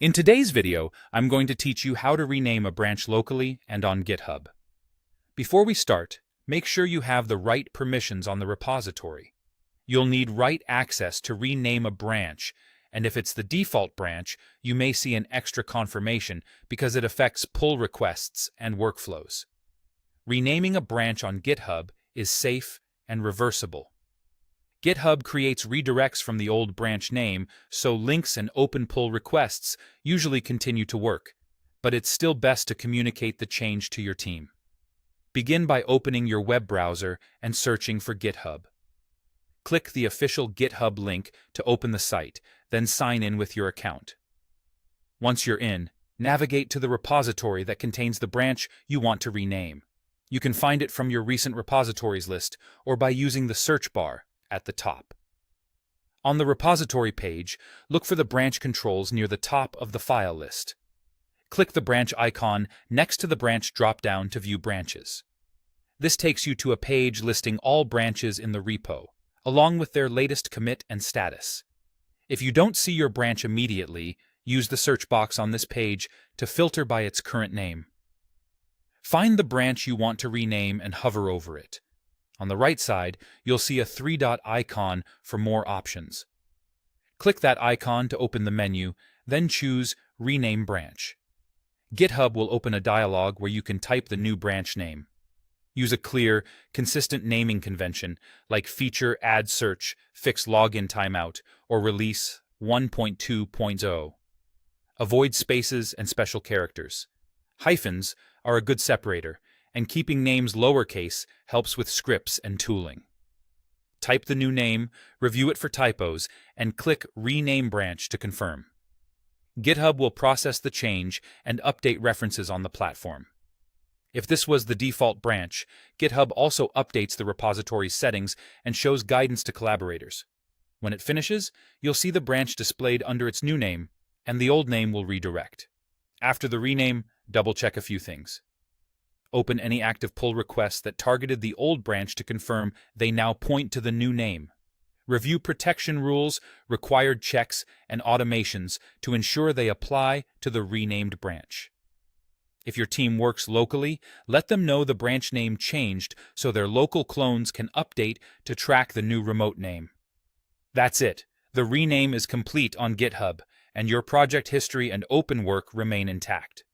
In today's video, I'm going to teach you how to rename a branch locally and on GitHub. Before we start, make sure you have the right permissions on the repository. You'll need write access to rename a branch, and if it's the default branch, you may see an extra confirmation because it affects pull requests and workflows. Renaming a branch on GitHub is safe and reversible. GitHub creates redirects from the old branch name, so links and open pull requests usually continue to work, but it's still best to communicate the change to your team. Begin by opening your web browser and searching for GitHub. Click the official GitHub link to open the site, then sign in with your account. Once you're in, navigate to the repository that contains the branch you want to rename. You can find it from your recent repositories list or by using the search bar at the top. On the repository page, look for the branch controls near the top of the file list. Click the branch icon next to the branch drop-down to view branches. This takes you to a page listing all branches in the repo, along with their latest commit and status. If you don't see your branch immediately, use the search box on this page to filter by its current name. Find the branch you want to rename and hover over it. On the right side, you'll see a three-dot icon for more options. Click that icon to open the menu, then choose Rename Branch. GitHub will open a dialog where you can type the new branch name. Use a clear, consistent naming convention like feature add search, fix login timeout, or release 1.2.0. Avoid spaces and special characters. Hyphens are a good separator, and keeping names lowercase helps with scripts and tooling. Type the new name, review it for typos, and click Rename Branch to confirm. GitHub will process the change and update references on the platform. If this was the default branch, GitHub also updates the repository's settings and shows guidance to collaborators. When it finishes, you'll see the branch displayed under its new name, and the old name will redirect. After the rename, double-check a few things. Open any active pull requests that targeted the old branch to confirm they now point to the new name. Review protection rules, required checks, and automations to ensure they apply to the renamed branch. If your team works locally, let them know the branch name changed so their local clones can update to track the new remote name. That's it. The rename is complete on GitHub, and your project history and open work remain intact.